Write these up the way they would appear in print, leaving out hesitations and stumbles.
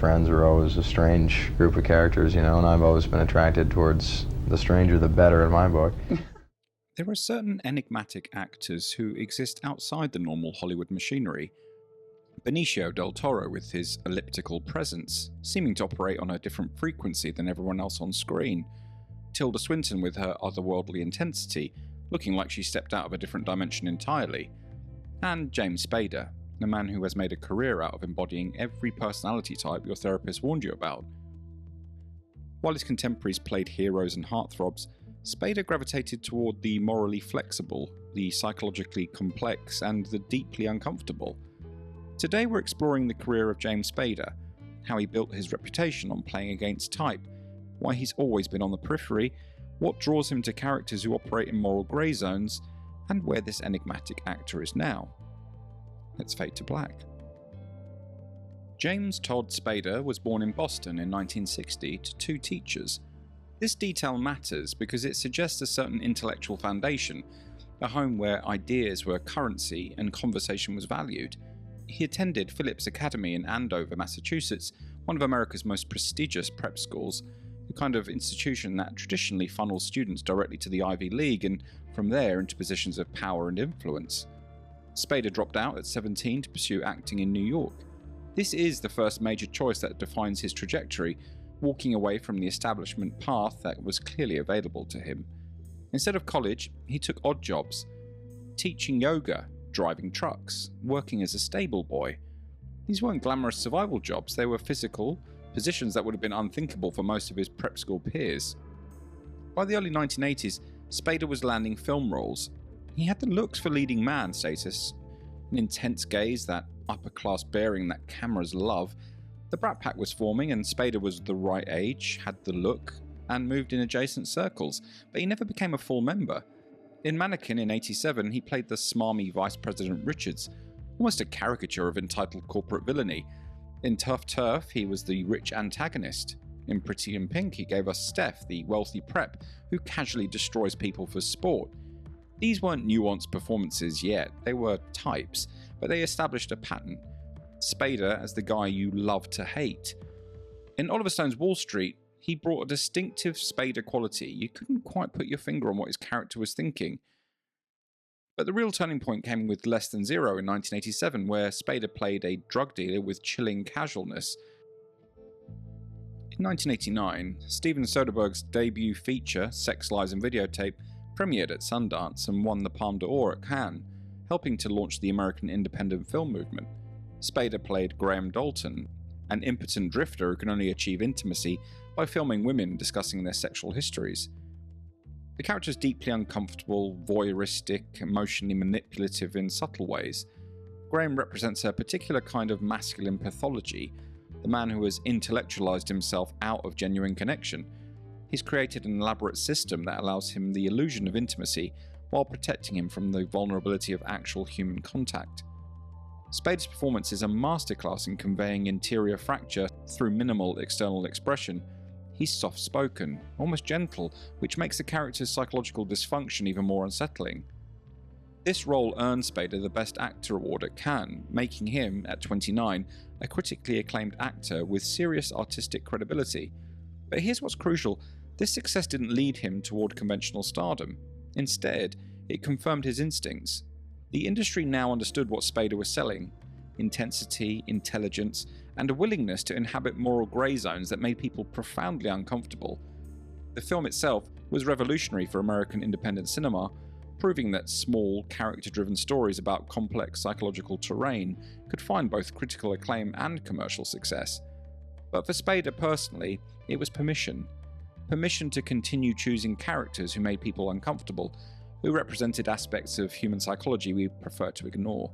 Friends were always a strange group of characters, and I've always been attracted towards the stranger the better in my book. There are certain enigmatic actors who exist outside the normal Hollywood machinery. Benicio del Toro with his elliptical presence, seeming to operate on a different frequency than everyone else on screen. Tilda Swinton with her otherworldly intensity, looking like she stepped out of a different dimension entirely. And James Spader, the man who has made a career out of embodying every personality type your therapist warned you about. While his contemporaries played heroes and heartthrobs, Spader gravitated toward the morally flexible, the psychologically complex, and the deeply uncomfortable. Today we're exploring the career of James Spader, how he built his reputation on playing against type, why he's always been on the periphery, what draws him to characters who operate in moral grey zones, and where this enigmatic actor is now. Let's fade to black. James Todd Spader was born in Boston in 1960 to two teachers. This detail matters because it suggests a certain intellectual foundation, a home where ideas were currency and conversation was valued. He attended Phillips Academy in Andover, Massachusetts, one of America's most prestigious prep schools, the kind of institution that traditionally funnels students directly to the Ivy League and from there into positions of power and influence. Spader dropped out at 17 to pursue acting in New York. This is the first major choice that defines his trajectory, walking away from the establishment path that was clearly available to him. Instead of college, he took odd jobs, teaching yoga, driving trucks, working as a stable boy. These weren't glamorous survival jobs, they were physical, positions that would have been unthinkable for most of his prep school peers. By the early 1980s, Spader was landing film roles. He had the looks for leading man status, an intense gaze, that upper-class bearing that cameras love. The Brat Pack was forming and Spader was the right age, had the look, and moved in adjacent circles, but he never became a full member. In Mannequin in '87, he played the smarmy Vice President Richards, almost a caricature of entitled corporate villainy. In Tough Turf, he was the rich antagonist. In Pretty in Pink, he gave us Steph, the wealthy prep, who casually destroys people for sport. These weren't nuanced performances yet, they were types, but they established a pattern. Spader as the guy you love to hate. In Oliver Stone's Wall Street, he brought a distinctive Spader quality. You couldn't quite put your finger on what his character was thinking. But the real turning point came with Less Than Zero in 1987, where Spader played a drug dealer with chilling casualness. In 1989, Steven Soderbergh's debut feature, Sex, Lies and Videotape, premiered at Sundance and won the Palme d'Or at Cannes, helping to launch the American independent film movement. Spader played Graham Dalton, an impotent drifter who can only achieve intimacy by filming women discussing their sexual histories. The character is deeply uncomfortable, voyeuristic, emotionally manipulative in subtle ways. Graham represents a particular kind of masculine pathology, the man who has intellectualized himself out of genuine connection. He's created an elaborate system that allows him the illusion of intimacy while protecting him from the vulnerability of actual human contact. Spader's performance is a masterclass in conveying interior fracture through minimal external expression. He's soft-spoken, almost gentle, which makes the character's psychological dysfunction even more unsettling. This role earned Spader the Best Actor award at Cannes, making him, at 29, a critically acclaimed actor with serious artistic credibility. But here's what's crucial, this success didn't lead him toward conventional stardom. Instead, it confirmed his instincts. The industry now understood what Spader was selling: intensity, intelligence, and a willingness to inhabit moral grey zones that made people profoundly uncomfortable. The film itself was revolutionary for American independent cinema, proving that small, character-driven stories about complex psychological terrain could find both critical acclaim and commercial success. But for Spader personally, it was permission. Permission to continue choosing characters who made people uncomfortable, who represented aspects of human psychology we prefer to ignore.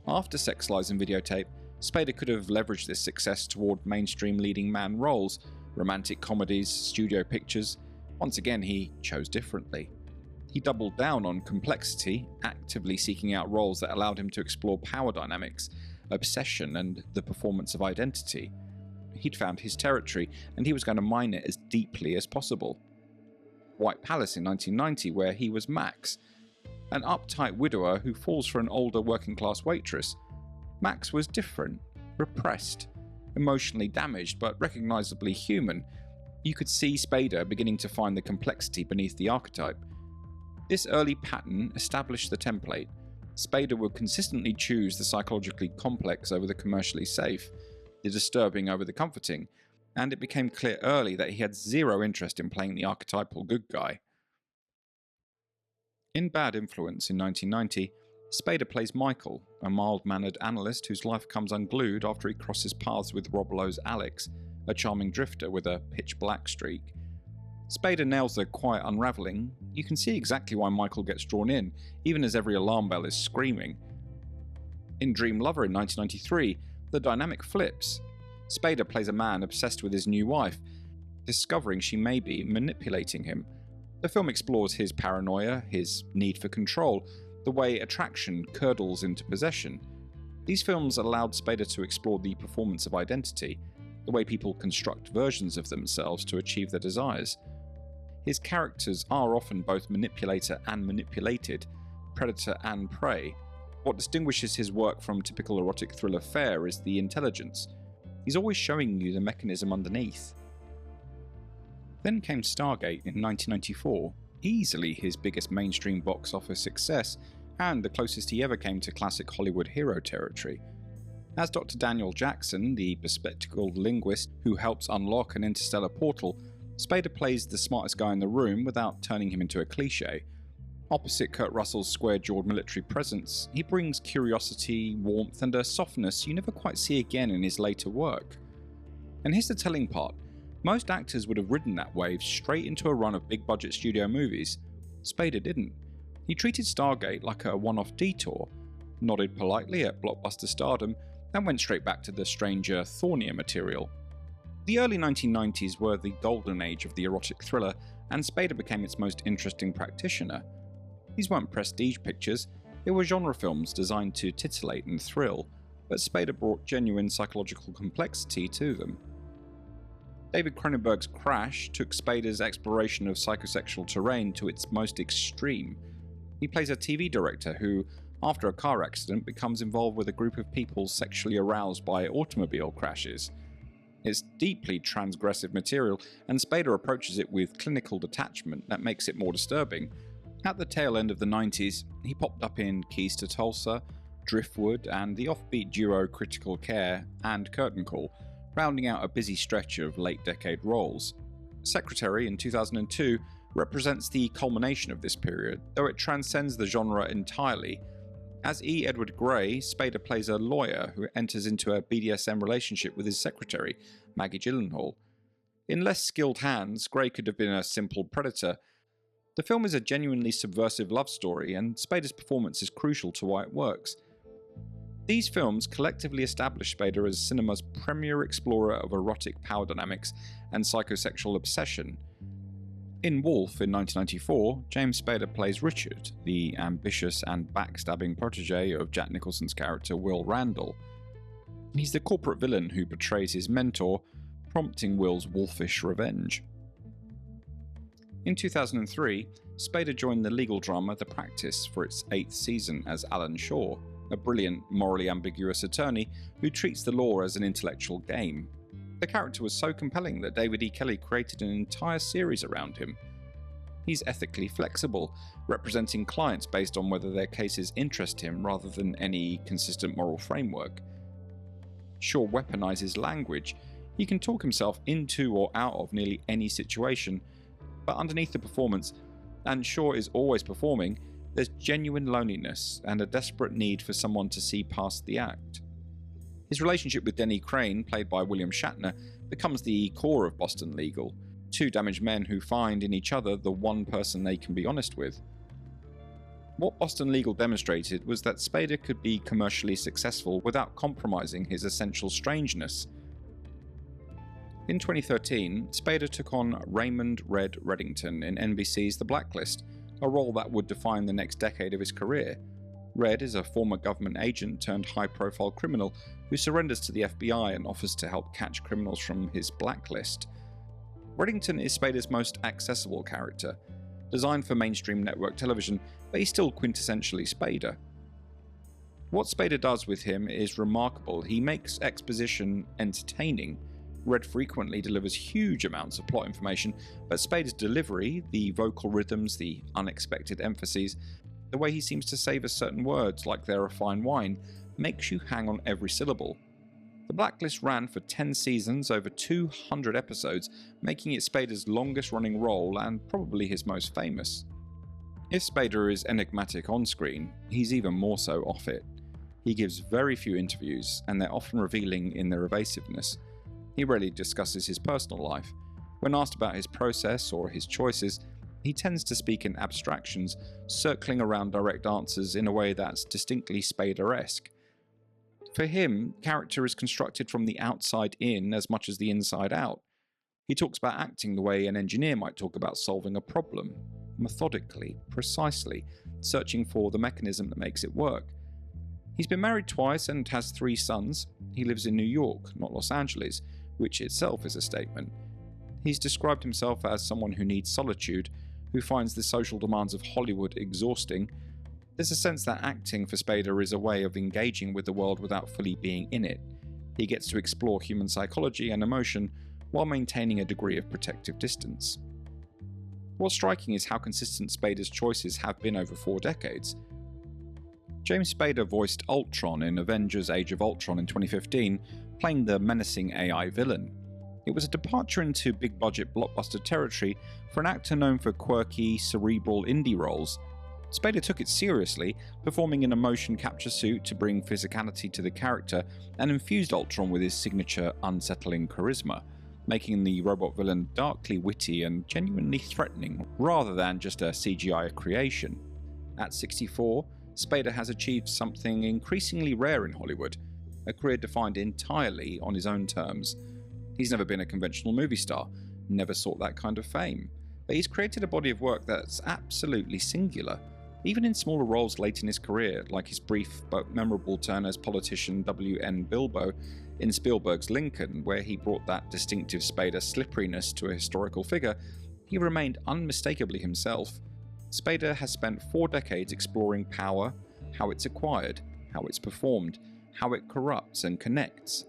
After Sex, Lies and Videotape, Spader could have leveraged this success toward mainstream leading man roles, romantic comedies, studio pictures. Once again, he chose differently. He doubled down on complexity, actively seeking out roles that allowed him to explore power dynamics, obsession, and the performance of identity. He'd found his territory, and he was going to mine it as deeply as possible. White Palace in 1990, where he was Max, an uptight widower who falls for an older working-class waitress. Max was different, repressed, emotionally damaged but recognisably human, you could see Spader beginning to find the complexity beneath the archetype. This early pattern established the template. Spader would consistently choose the psychologically complex over the commercially safe, the disturbing over the comforting, and it became clear early that he had zero interest in playing the archetypal good guy. In Bad Influence in 1990, Spader plays Michael, a mild-mannered analyst whose life comes unglued after he crosses paths with Rob Lowe's Alex, a charming drifter with a pitch-black streak. Spader nails the quiet unravelling. You can see exactly why Michael gets drawn in, even as every alarm bell is screaming. In Dream Lover in 1993, the dynamic flips. Spader plays a man obsessed with his new wife, discovering she may be manipulating him. The film explores his paranoia, his need for control, the way attraction curdles into possession. These films allowed Spader to explore the performance of identity, the way people construct versions of themselves to achieve their desires. His characters are often both manipulator and manipulated, predator and prey. What distinguishes his work from typical erotic thriller fare is the intelligence. He's always showing you the mechanism underneath. Then came Stargate in 1994, easily his biggest mainstream box office success, and the closest he ever came to classic Hollywood hero territory. As Dr. Daniel Jackson, the bespectacled linguist who helps unlock an interstellar portal, Spader plays the smartest guy in the room without turning him into a cliché. Opposite Kurt Russell's square-jawed military presence, he brings curiosity, warmth, and a softness you never quite see again in his later work. And here's the telling part. Most actors would have ridden that wave straight into a run of big-budget studio movies. Spader didn't. He treated Stargate like a one-off detour, nodded politely at blockbuster stardom, and went straight back to the stranger, thornier material. The early 1990s were the golden age of the erotic thriller, and Spader became its most interesting practitioner. These weren't prestige pictures, they were genre films designed to titillate and thrill, but Spader brought genuine psychological complexity to them. David Cronenberg's Crash took Spader's exploration of psychosexual terrain to its most extreme. He plays a TV director who, after a car accident, becomes involved with a group of people sexually aroused by automobile crashes. It's deeply transgressive material, and Spader approaches it with clinical detachment that makes it more disturbing. At the tail end of the 90s, he popped up in Keys to Tulsa, Driftwood, and the offbeat duo Critical Care and Curtain Call, rounding out a busy stretch of late-decade roles. Secretary in 2002 represents the culmination of this period, though it transcends the genre entirely. As E. Edward Gray, Spader plays a lawyer who enters into a BDSM relationship with his secretary, Maggie Gyllenhaal. In less skilled hands, Gray could have been a simple predator. The film is a genuinely subversive love story, and Spader's performance is crucial to why it works. These films collectively establish Spader as cinema's premier explorer of erotic power dynamics and psychosexual obsession. In Wolf in 1994, James Spader plays Richard, the ambitious and backstabbing protege of Jack Nicholson's character Will Randall. He's the corporate villain who betrays his mentor, prompting Will's wolfish revenge. In 2003, Spader joined the legal drama The Practice for its 8th season as Alan Shaw, a brilliant, morally ambiguous attorney who treats the law as an intellectual game. The character was so compelling that David E. Kelley created an entire series around him. He's ethically flexible, representing clients based on whether their cases interest him rather than any consistent moral framework. Shaw weaponizes language. He can talk himself into or out of nearly any situation, but underneath the performance, and Shaw is always performing, there's genuine loneliness and a desperate need for someone to see past the act. His relationship with Denny Crane, played by William Shatner, becomes the core of Boston Legal, two damaged men who find in each other the one person they can be honest with. What Boston Legal demonstrated was that Spader could be commercially successful without compromising his essential strangeness. In 2013, Spader took on Raymond Red Reddington in NBC's The Blacklist, a role that would define the next decade of his career. Red is a former government agent turned high-profile criminal who surrenders to the FBI and offers to help catch criminals from his blacklist. Reddington is Spader's most accessible character, designed for mainstream network television, but he's still quintessentially Spader. What Spader does with him is remarkable. He makes exposition entertaining. Red frequently delivers huge amounts of plot information, but Spader's delivery, the vocal rhythms, the unexpected emphases, the way he seems to savour certain words like they're a fine wine, makes you hang on every syllable. The Blacklist ran for 10 seasons, over 200 episodes, making it Spader's longest running role and probably his most famous. If Spader is enigmatic on screen, he's even more so off it. He gives very few interviews, and they're often revealing in their evasiveness. He rarely discusses his personal life. When asked about his process or his choices, he tends to speak in abstractions, circling around direct answers in a way that's distinctly Spader-esque. For him, character is constructed from the outside in as much as the inside out. He talks about acting the way an engineer might talk about solving a problem, methodically, precisely, searching for the mechanism that makes it work. He's been married twice and has 3 sons. He lives in New York, not Los Angeles, which itself is a statement. He's described himself as someone who needs solitude, who finds the social demands of Hollywood exhausting. There's a sense that acting for Spader is a way of engaging with the world without fully being in it. He gets to explore human psychology and emotion while maintaining a degree of protective distance. What's striking is how consistent Spader's choices have been over 4 decades. James Spader voiced Ultron in Avengers Age of Ultron in 2015, playing the menacing AI villain. It was a departure into big-budget blockbuster territory for an actor known for quirky, cerebral indie roles. Spader took it seriously, performing in a motion capture suit to bring physicality to the character, and infused Ultron with his signature unsettling charisma, making the robot villain darkly witty and genuinely threatening, rather than just a CGI creation. At 64, Spader has achieved something increasingly rare in Hollywood, a career defined entirely on his own terms. He's never been a conventional movie star, never sought that kind of fame, but he's created a body of work that's absolutely singular. Even in smaller roles late in his career, like his brief but memorable turn as politician W.N. Bilbo in Spielberg's Lincoln, where he brought that distinctive Spader slipperiness to a historical figure, he remained unmistakably himself. Spader has spent 4 decades exploring power, how it's acquired, how it's performed, how it corrupts and connects.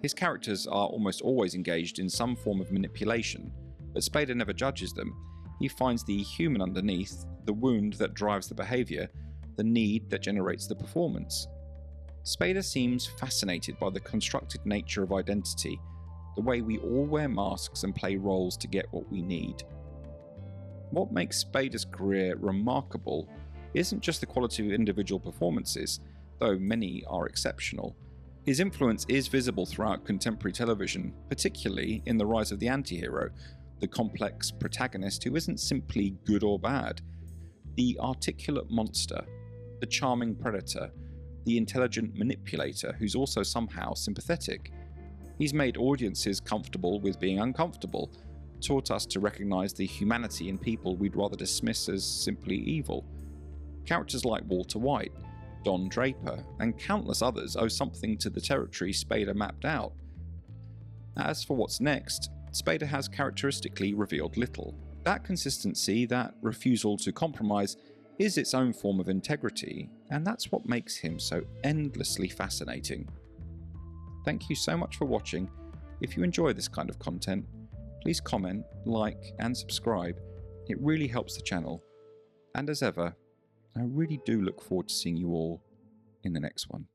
His characters are almost always engaged in some form of manipulation, but Spader never judges them. He finds the human underneath, the wound that drives the behaviour, the need that generates the performance. Spader seems fascinated by the constructed nature of identity, the way we all wear masks and play roles to get what we need. What makes Spader's career remarkable isn't just the quality of individual performances, though many are exceptional. His influence is visible throughout contemporary television, particularly in the rise of the anti-hero, the complex protagonist who isn't simply good or bad, the articulate monster, the charming predator, the intelligent manipulator who's also somehow sympathetic. He's made audiences comfortable with being uncomfortable, taught us to recognize the humanity in people we'd rather dismiss as simply evil. Characters like Walter White, Don Draper, and countless others owe something to the territory Spader mapped out. As for what's next, Spader has characteristically revealed little. That consistency, that refusal to compromise, is its own form of integrity, and that's what makes him so endlessly fascinating. Thank you so much for watching. If you enjoy this kind of content, please comment, like, and subscribe. It really helps the channel. And as ever, I really do look forward to seeing you all in the next one.